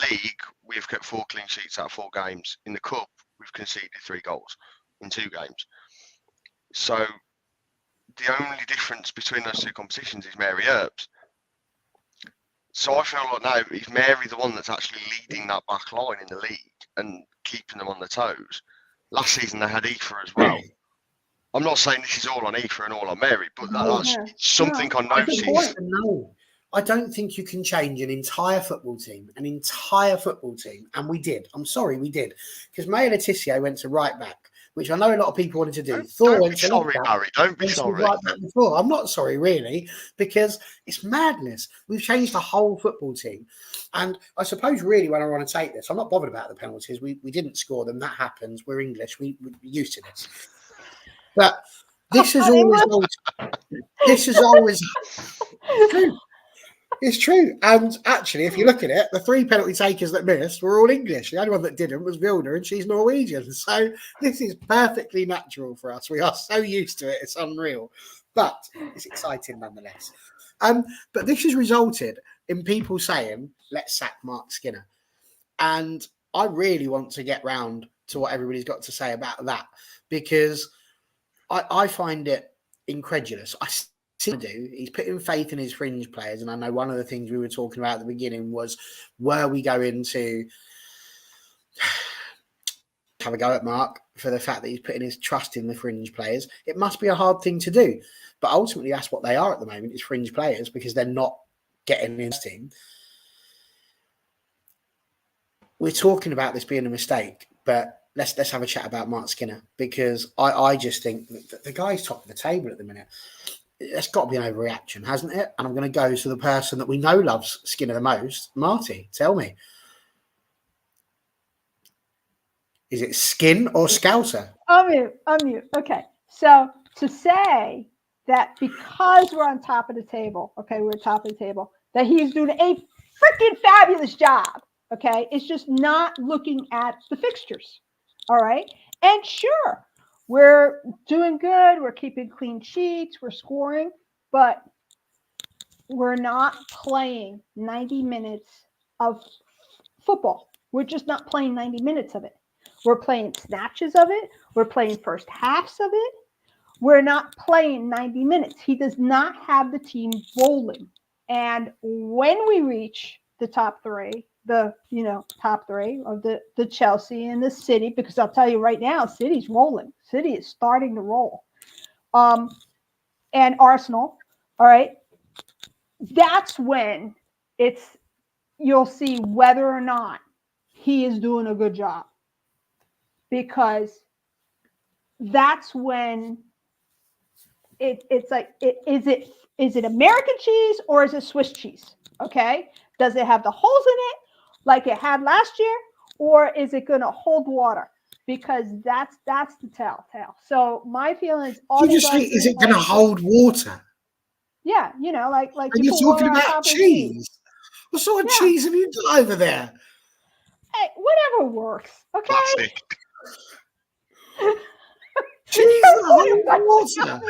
league, we've kept 4 clean sheets out of 4 games. In the cup, we've conceded 3 goals in 2 games. So the only difference between those 2 competitions is Mary Earps. So I feel like now, is Mary the one that's actually leading that back line in the league and keeping them on their toes? Last season they had Aoife as well. I'm not saying this is all on Aoife and all on Mary, but that's something I noticed.
No, I don't think you can change an entire football team, and we did. I'm sorry, we did, because Maya Letitia went to right back, which I know a lot of people wanted to do.
Don't be sorry, Barry. Don't be sorry.
Right back before. I'm not sorry, really, because it's madness. We've changed the whole football team, and I suppose really when I want to take this, I'm not bothered about the penalties. We didn't score them. That happens. We're English. We're used to this. But this is always true. It's true. And actually, if you look at it, the 3 penalty takers that missed were all English. The only one that didn't was Vilna, and she's Norwegian. So this is perfectly natural for us. We are so used to it. It's unreal. But it's exciting nonetheless. But this has resulted in people saying, let's sack Mark Skinner. And I really want to get round to what everybody's got to say about that, because I find it incredulous. I still do. He's putting faith in his fringe players. And I know one of the things we were talking about at the beginning was, were we going to have a go at Mark for the fact that he's putting his trust in the fringe players? It must be a hard thing to do. But ultimately, that's what they are at the moment, is fringe players, because they're not getting in his team. We're talking about this being a mistake, but let's have a chat about Mark Skinner, because I just think that the guy's top of the table at the minute. It's got to be an overreaction, hasn't it? And I'm going to go to the person that we know loves Skinner the most. Marty, tell me. Is it Skin or Scouser?
Unmute. Okay. So to say that because we're on top of the table, we're top of the table, that he's doing a freaking fabulous job, it's just not looking at the fixtures. All right. And sure, we're doing good. We're keeping clean sheets. We're scoring, but we're not playing 90 minutes of football. We're just not playing 90 minutes of it. We're playing snatches of it. We're playing first halves of it. We're not playing 90 minutes. He does not have the team rolling. And when we reach the top 3, the top three of the Chelsea and the City, because I'll tell you right now, City's rolling. City is starting to roll. And Arsenal. All right. That's when you'll see whether or not he is doing a good job, because that's when it's like, is it American cheese or is it Swiss cheese? Okay. Does it have the holes in it like it had last year, or is it going to hold water? Because that's the telltale. So my feeling is,
You just say, is it going to hold water?
Yeah, like
And you're talking about cheese. What sort of cheese have you got over there?
Hey, whatever works. Okay.
Plastic.
Cheese that holds water.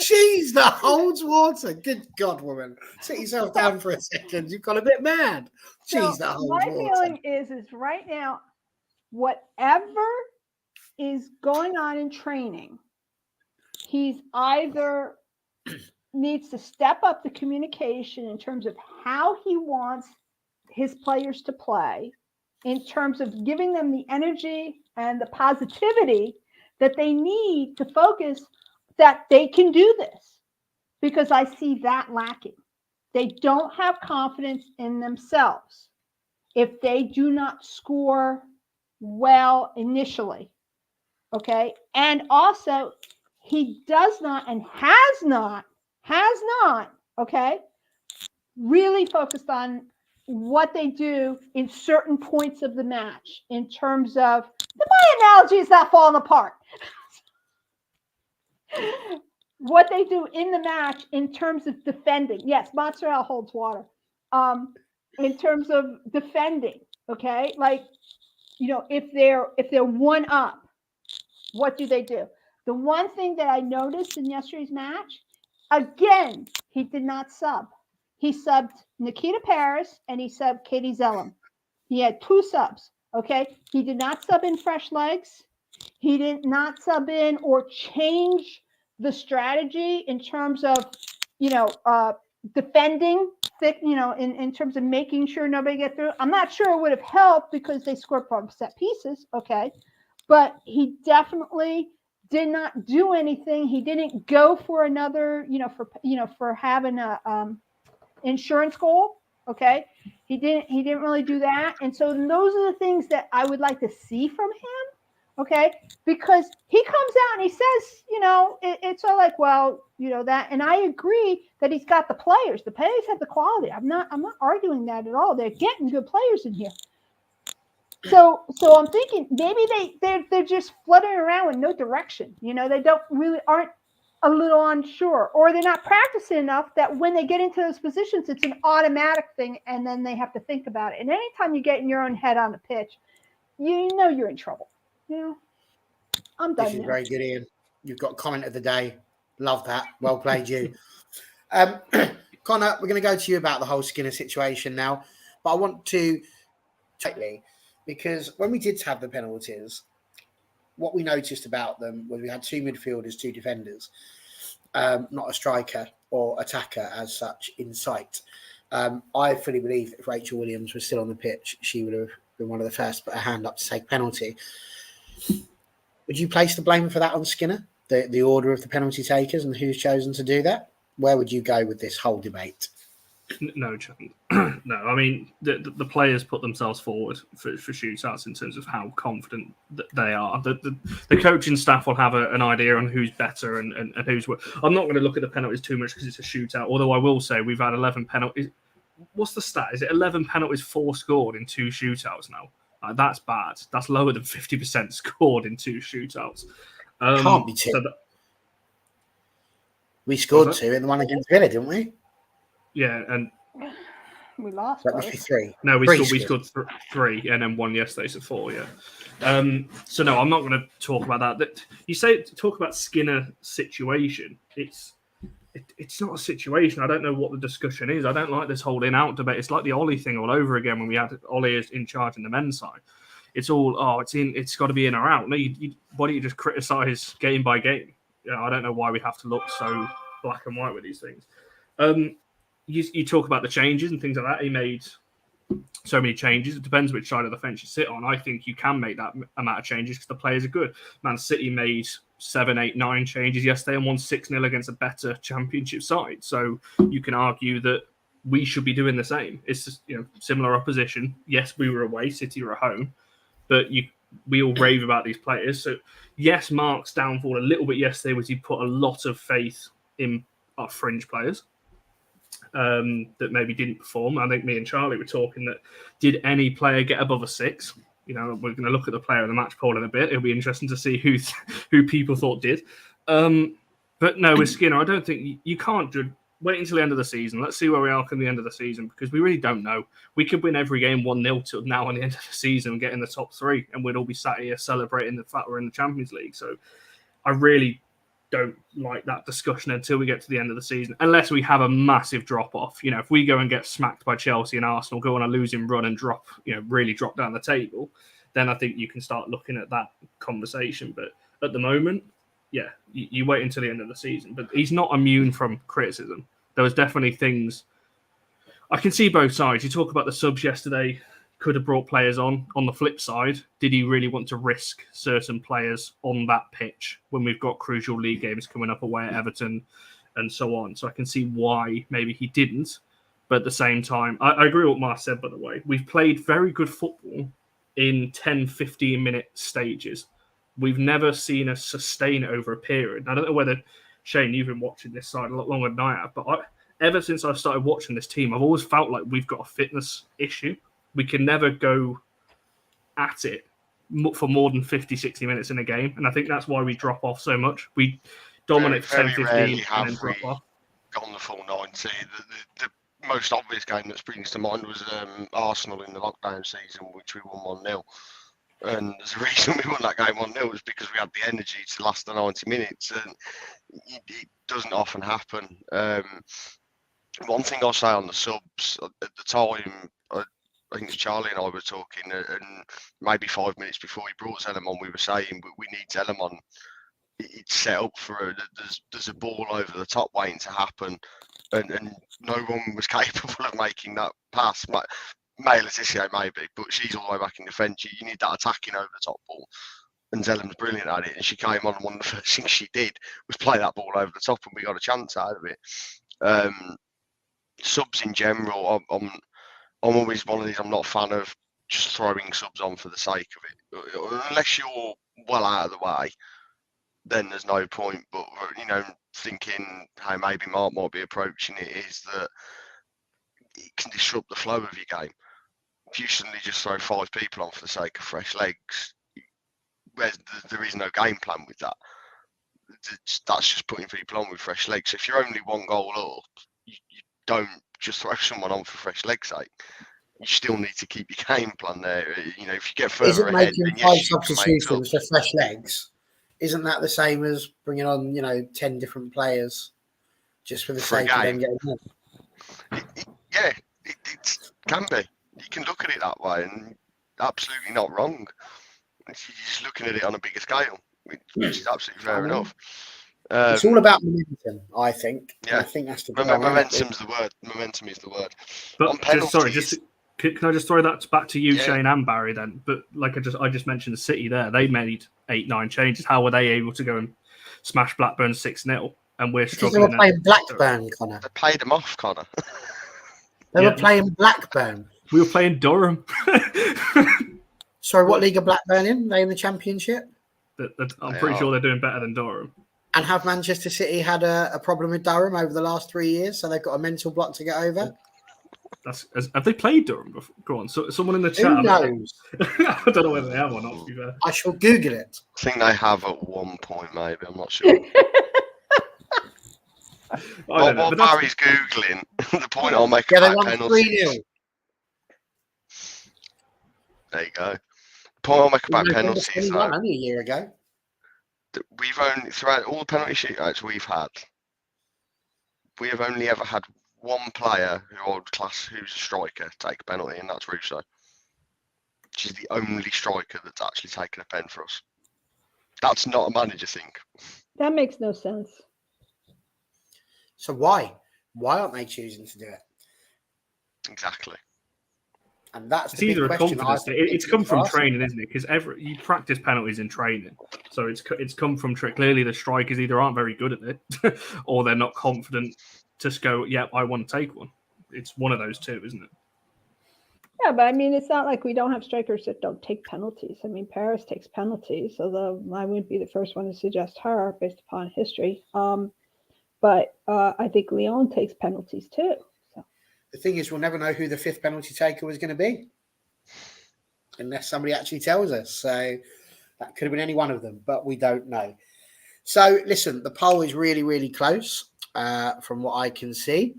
Cheese that holds water. Good God, woman. Sit yourself down for a second. You've got a bit mad. Cheese that holds water.
My feeling is right now, whatever is going on in training, he's either needs to step up the communication in terms of how he wants his players to play, in terms of giving them the energy and the positivity that they need to focus that they can do this, because I see that lacking. They don't have confidence in themselves if they do not score well initially. Okay. And also, he does not and has not, okay, really focused on what they do in certain points of the match, in terms of, my analogy is not falling apart. What they do in the match in terms of defending. Yes, mozzarella holds water. In terms of defending, okay, like, if they're one up, what do they do? The one thing that I noticed in yesterday's match, again, he did not sub. He subbed Nikita Paris and he subbed Katie Zellum. He had 2 subs. Okay. He did not sub in fresh legs. He did not sub in or change the strategy in terms of, defending thick, in terms of making sure nobody get through. I'm not sure it would have helped because they scored from set pieces. Okay. But he definitely did not do anything. He didn't go for another, for having a insurance goal. Okay. He didn't really do that. And so those are the things that I would like to see from him. Okay. Because he comes out and he says, it's all like, well, that, and I agree that he's got the players. The players have the quality. I'm not arguing that at all. They're getting good players in here. So I'm thinking maybe they're just fluttering around with no direction. They aren't a little unsure, or they're not practicing enough that when they get into those positions, it's an automatic thing, and then they have to think about it. And anytime you get in your own head on the pitch, you're in trouble. I'm done.
This is very good, Ian. You've got comment of the day. Love that. Well played, you. Connor, we're going to go to you about the whole Skinner situation now, but I want to tightly, because when we did have the penalties, what we noticed about them was we had 2 midfielders, 2 defenders, not a striker or attacker as such in sight. I fully believe if Rachel Williams was still on the pitch, she would have been one of the first to put her hand up to take penalty. Would you place the blame for that on Skinner, the order of the penalty takers and who's chosen to do that? Where would you go with this whole debate?
No chance. No, I mean, the players put themselves forward for shootouts in terms of how confident they are. The coaching staff will have an idea on who's better and who's worse. I'm not going to look at the penalties too much because it's a shootout, although I will say we've had 11 penalties. What's the stat? Is it 11 penalties, 4 scored in 2 shootouts now? That's bad. That's lower than 50% scored in 2 shootouts.
Can't be 2. We scored 2 in the one against Villa, didn't we?
Yeah, and
we lost.
That must be 3.
No, we scored 3 and then 1 yesterday, so 4. Yeah. So no, I'm not going to talk about that. You talk about Skinner situation. It's not a situation. I don't know what the discussion is. I don't like this whole in-out debate. It's like the Ollie thing all over again when we had Ollie in charge in the men's side. It's all, it's got to be in or out. No, why don't you just criticise game by game? I don't know why we have to look so black and white with these things. You talk about the changes and things like that. He made so many changes. It depends which side of the fence you sit on. I think you can make that amount of changes because the players are good. Man City made 7, 8, 9 changes yesterday and won 6-0 against a better Championship side. So you can argue that we should be doing the same. It's just, similar opposition. Yes, we were away, City were at home, but we all rave about these players. So yes, Mark's downfall a little bit yesterday was he put a lot of faith in our fringe players. That maybe didn't perform. I think me and Charlie were talking that did any player get above a 6? We're going to look at the player of the match poll in a bit. It'll be interesting to see who people thought did. But no, with Skinner, I don't think you can't wait until the end of the season. Let's see where we are at the end of the season because we really don't know. We could win every game 1-0 till now on the end of the season and get in the top 3, and we'd all be sat here celebrating the fact we're in the Champions League. So I really don't like that discussion until we get to the end of the season, unless we have a massive drop off. If we go and get smacked by Chelsea and Arsenal, go on a losing run and really drop down the table, then I think you can start looking at that conversation. But at the moment, you wait until the end of the season. But he's not immune from criticism. There was definitely things. I can see both sides. You talk about the subs yesterday. Could have brought players on. On the flip side, did he really want to risk certain players on that pitch when we've got crucial league games coming up away at Everton and so on? So I can see why maybe he didn't. But at the same time, I agree with what Mark said, by the way. We've played very good football in 10, 15-minute stages. We've never seen us sustain it over a period. I don't know whether, Shane, you've been watching this side a lot longer than I have, but ever since I've started watching this team, I've always felt like we've got a fitness issue. We can never go at it for more than 50, 60 minutes in a game. And I think that's why we drop off so much. We dominate for 10, 15 and then drop off.
Gone the full 90. The most obvious game that springs to mind was Arsenal in the lockdown season, which we won 1-0. And there's a reason we won that game 1-0 was because we had the energy to last the 90 minutes. And it doesn't often happen. One thing I'll say on the subs, at the time, I think Charlie and I were talking, and maybe 5 minutes before we brought Zellum on, we were saying we need Zellum on. It's set up for there's a ball over the top waiting to happen, and no one was capable of making that pass. May Letizia maybe, but she's all the way back in defence. You need that attacking over the top ball, and Zellum's brilliant at it. And she came on, and one of the first things she did was play that ball over the top, and we got a chance out of it. Subs in general, I'm always one of these. I'm not a fan of just throwing subs on for the sake of it, unless you're well out of the way. Then there's no point. But thinking how maybe Mark might be approaching it is that it can disrupt the flow of your game. If you suddenly just throw 5 people on for the sake of fresh legs, there is no game plan with that. That's just putting people on with fresh legs. So if you're only 1 goal up, you don't just throw someone on for fresh legs' sake. You still need to keep your game plan there. If you get further ahead,
making 5 substitutions for fresh legs? Isn't that the same as bringing on 10 different players just for the sake of them getting on?
It can be. You can look at it that way, and absolutely not wrong. You're just looking at it on a bigger scale, which is absolutely fair enough.
It's all about momentum, I think.
Yeah,
I think that's the
momentum's the word. Momentum is the word.
But can I just throw that back to you, Shane and Barry? Then, but like I just mentioned, the City there, they made 8, 9 changes. How were they able to go and smash Blackburn 6-0? And we're struggling.
They were playing Blackburn, Connor.
They played them off, Connor.
They were playing Blackburn.
We were playing Durham.
Sorry, what league are Blackburn in? Are they in the Championship?
I'm pretty sure they're doing better than Durham.
And have Manchester City had a problem with Durham over the last 3 years? So they've got a mental block to get over?
Have they played Durham before? Go on. So someone in the chat.
Who knows?
I don't know whether they have or not, to be fair.
I shall Google it.
I think they have at one point, maybe. I'm not sure. While Barry's Googling, the point I'll make about penalties.
They won 3-0.
There you go. The point I'll make about penalties, though.
Only a year ago.
We've only, throughout all the penalty shootouts we've had, we have only ever had one player who I would class who's a striker take a penalty, and that's Russo. Which is the only striker that's actually taken a pen for us. That's not a manager thing.
That makes no sense.
So why? Why aren't they choosing to do it?
Exactly.
And that's
It's
the big
either a
question.
confidence thing. It's come from training, isn't it? Because you practice penalties in training, so it's come from clearly the strikers either aren't very good at it, or they're not confident to go. Yeah, I want to take one. It's one of those two, isn't it?
Yeah, but I mean, it's not like we don't have strikers that don't take penalties. I mean, Paris takes penalties, although I wouldn't be the first one to suggest her based upon history. But I think Leon takes penalties too. So.
The thing is, we'll never know who the fifth penalty taker was going to be unless somebody actually tells us. So that could have been any one of them, but we don't know. So listen, the poll is really, really close from what I can see.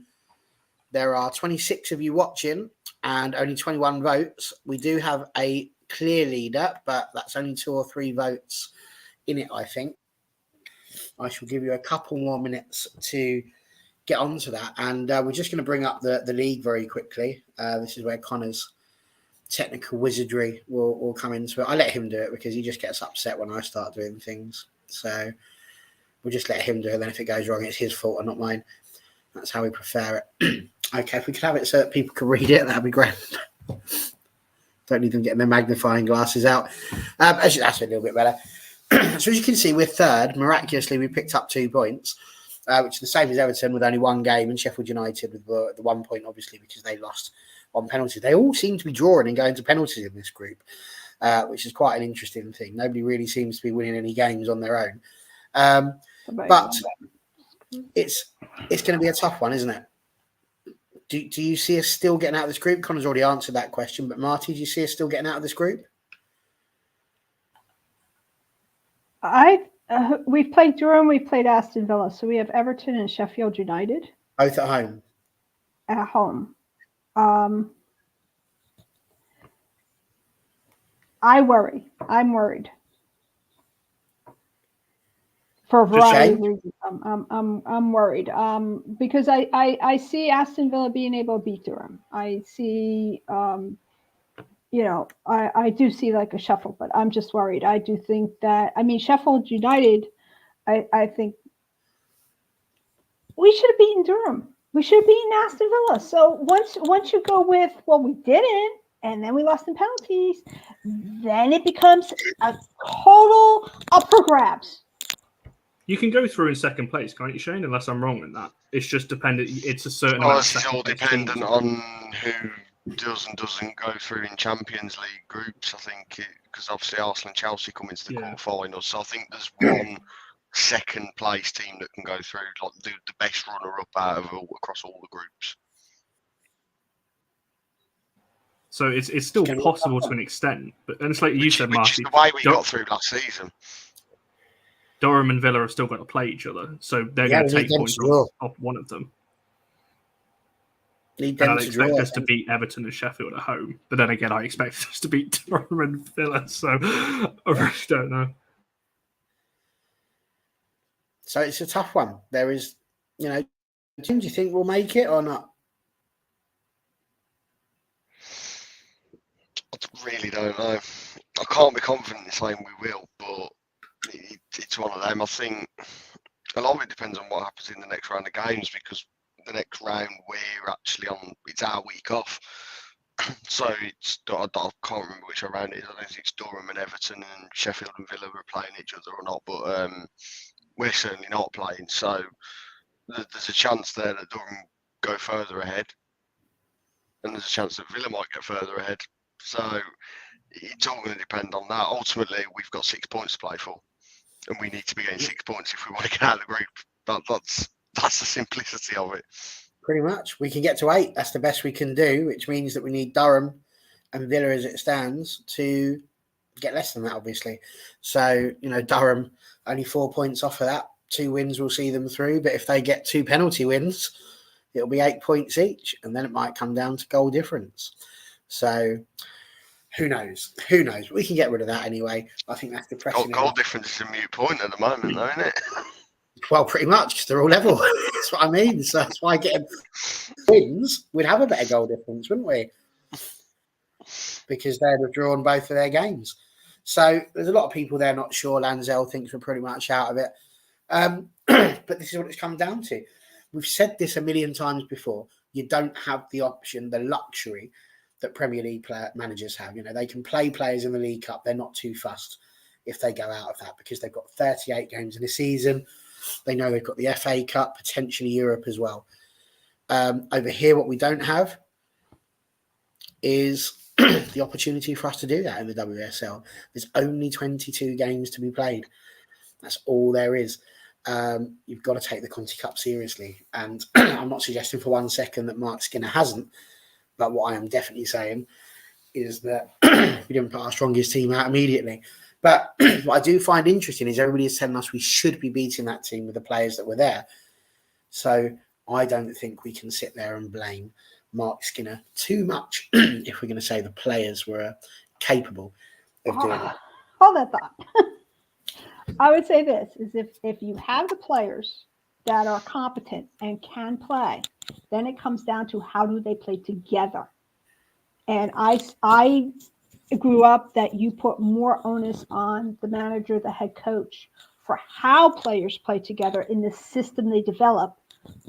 There are 26 of you watching and only 21 votes. We do have a clear leader, but that's only 2 or 3 votes in it, I think. I shall give you a couple more minutes to get onto that. And we're just going to bring up the league very quickly. This is where Connor's technical wizardry will come into it. I let him do it because he just gets upset when I start doing things. So we'll just let him do it. Then if it goes wrong, it's his fault and not mine. That's how we prefer it. Okay, if we could have it so that people can read it, that'd be great. Don't need them getting their magnifying glasses out. That's a little bit better. So as you can see, we're third. Miraculously, we picked up 2 points, which is the same as Everton with only 1 game, and Sheffield United with the 1 point, obviously, because they lost on penalties. They all seem to be drawing and going to penalties in this group, which is quite an interesting thing. Nobody really seems to be winning any games on their own. But it's going to be a tough one, isn't it? Do you see us still getting out of this group? Connor's already answered that question, but Marty, do you see us still getting out of this group?
We've played Durham, we've played Aston Villa, so we have Everton and Sheffield United.
Both at home.
At home. I worry. I'm worried. For a variety of reasons, I'm worried because I see Aston Villa being able to beat Durham. I see, I do see like a shuffle, but I'm just worried. I do think that, Sheffield United, I think we should have beaten Durham. We should have beaten Aston Villa. So once you go with, well, we didn't, and then we lost in penalties, then it becomes a total up for grabs.
You can go through in second place, can't you, Shane? Unless I'm wrong in that. It's just dependent. It's a certain amount of
It's all dependent
teams.
on who does and doesn't go through in Champions League groups. I think because obviously Arsenal and Chelsea come into the quarterfinals, so I think there's one second place team that can go through, like the best runner up out of across all the groups.
So it's still possible to an extent, but and it's like you said, Marty.
The way we got through last season.
Durham and Villa have still got to play each other, so they're going to take points off one of them. And I'd expect us to beat Everton and Sheffield at home, but then again, I expect us to beat Durham and Villa, so I really don't know.
So it's a tough one. There is, do you think we'll make it or not?
I really don't know. I can't be confident in saying we will, but it's one of them. I think a lot of it depends on what happens in the next round of games, because the next round we're actually on, it's our week off. So I can't remember which round it is. I don't think it's Durham and Everton and Sheffield and Villa are playing each other or not, but we're certainly not playing. So there's a chance there that Durham go further ahead, and there's a chance that Villa might get further ahead. So it's all going to depend on that. Ultimately, we've got 6 points to play for, and we need to be getting 6 points if we want to get out of the group. That's the simplicity of it.
Pretty much. We can get to 8. That's the best we can do, which means that we need Durham and Villa as it stands to get less than that, obviously. So, Durham only 4 points off of that. 2 wins will see them through. But if they get 2 penalty wins, it'll be 8 points each. And then it might come down to goal difference. So who knows? Who knows? We can get rid of that anyway. I think that's depressing.
Goal difference is a mute point at the moment, though, isn't it?
Well, pretty much, because they're all level. That's what I mean. So that's why getting wins, we'd have a better goal difference, wouldn't we? Because they'd have drawn both of their games. So there's a lot of people there not sure. Lanzell thinks we're pretty much out of it. But this is what it's come down to. We've said this a million times before. You don't have the option, the luxury that Premier League managers have. They can play players in the League Cup. They're not too fussed if they go out of that because they've got 38 games in a season. They know they've got the FA Cup, potentially Europe as well. Over here, what we don't have is the opportunity for us to do that in the WSL. There's only 22 games to be played. That's all there is. You've got to take the Conti Cup seriously. And I'm not suggesting for 1 second that Mark Skinner hasn't, but what I am definitely saying is that we didn't put our strongest team out immediately. But what I do find interesting is everybody is telling us we should be beating that team with the players that were there. So I don't think we can sit there and blame Mark Skinner too much if we're going to say the players were capable of doing it.
Hold that thought. I would say this is if you have the players that are competent and can play, then it comes down to how do they play together. And I grew up that you put more onus on the manager, the head coach, for how players play together in the system they develop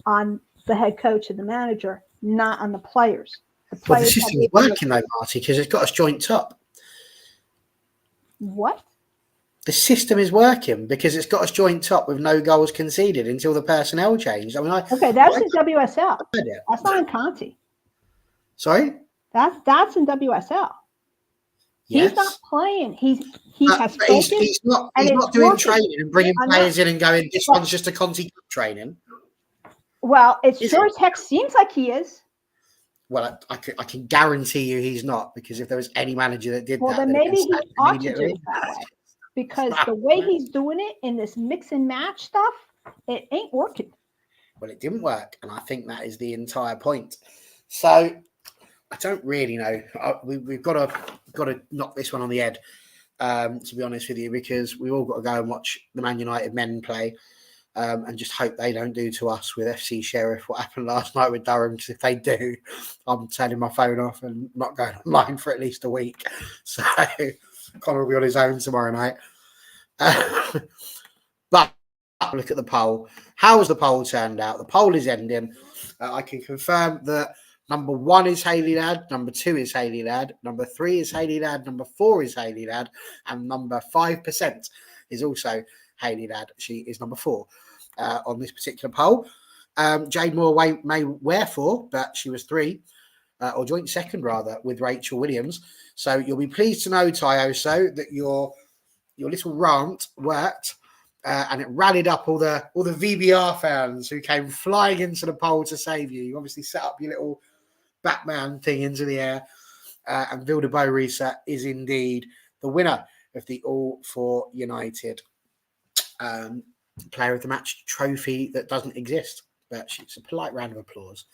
on the head coach and the manager, not on the players.
Well, the system is working though, Marty, because it's got us joint top.
What?
The system is working because it's got us joint top with no goals conceded until the personnel changed. I mean,
okay, that's in WSL. That's not in Conti.
Sorry?
That's in WSL.
Yes.
He's not playing. He has spoken.
He's not doing training and bringing players in and going, this one's just a Conti Cup training.
Well, it sure as heck seems like he is.
Well, I can guarantee you he's not, because if there was any manager that did
that, then maybe he ought to do it that way. Because the way he's doing it in this mix and match stuff, it ain't working.
Well, it didn't work, and I think that is the entire point. So I don't really know. We've got to knock this one on the head, to be honest with you, because we've all got to go and watch the Man United men play. And just hope they don't do to us with FC Sheriff what happened last night with Durham. Because if they do, I'm turning my phone off and not going online for at least a week. So Connor will be on his own tomorrow night. But look at the poll. How has the poll turned out? The poll is ending. I can confirm that number 1 is Hayley Ladd, number 2 is Hayley Ladd, number 3 is Hayley Ladd, number 4 is Hayley Ladd, and number 5% is also Hayley Ladd. She is number 4 on this particular poll. Jade Moore may wear 4, but she was 3, or joint second rather, with Rachel Williams. So you'll be pleased to know, Tyoso, that your little rant worked, and it rallied up all the VBR fans who came flying into the poll to save you. You obviously set up your little Batman thing into the air, and Vilda Boerisa is indeed the winner of the All For United Player of the Match trophy that doesn't exist, but it's a polite round of applause.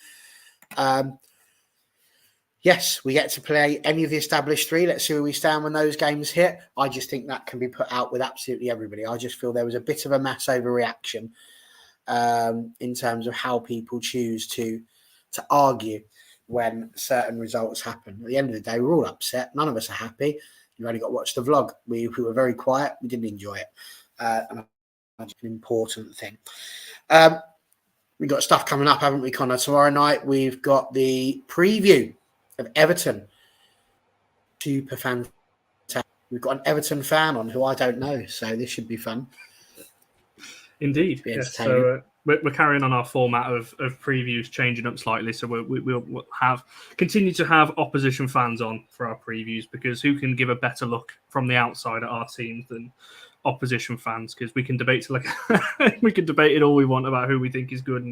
Yes, we get to play any of the established 3. Let's see where we stand when those games hit. I just think that can be put out with absolutely everybody. I just feel there was a bit of a mass overreaction in terms of how people choose to argue when certain results happen. At the end of the day, we're all upset. None of us are happy. You've only got to watch the vlog. We were very quiet. We didn't enjoy it. And that's an important thing. We've got stuff coming up, haven't we, Connor? Tomorrow night, we've got the preview of Everton. Super fantastic. We've got an Everton fan on who I don't know, so this should be fun.
Indeed. Yes. So we're carrying on our format of previews, changing up slightly. So we'll continue to have opposition fans on for our previews, because who can give a better look from the outside at our teams than opposition fans? Because we can debate we can debate it all we want about who we think is good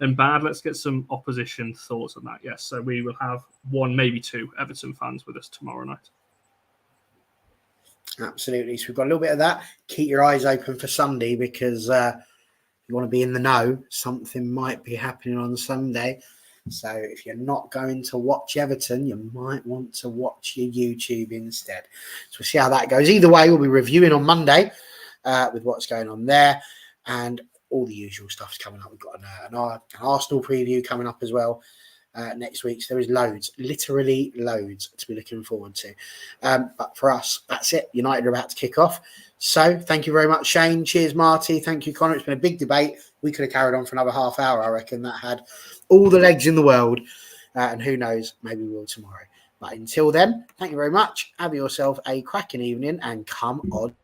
and bad. Let's get some opposition thoughts on that. Yes, so we will have 1, maybe 2 Everton fans with us tomorrow night.
Absolutely. So we've got a little bit of that. Keep your eyes open for Sunday, because you want to be in the know. Something might be happening on Sunday. So if you're not going to watch Everton, you might want to watch your YouTube instead. So we'll see how that goes. Either way, we'll be reviewing on Monday with what's going on there, and all the usual stuff's coming up. We've got an Arsenal preview coming up as well next week. So there is loads, literally loads to be looking forward to. But for us, that's it. United are about to kick off. So thank you very much, Shane. Cheers, Marty. Thank you, Connor. It's been a big debate. We could have carried on for another half hour, I reckon. That had all the legs in the world. And who knows, maybe we will tomorrow. But until then, thank you very much. Have yourself a cracking evening and come on.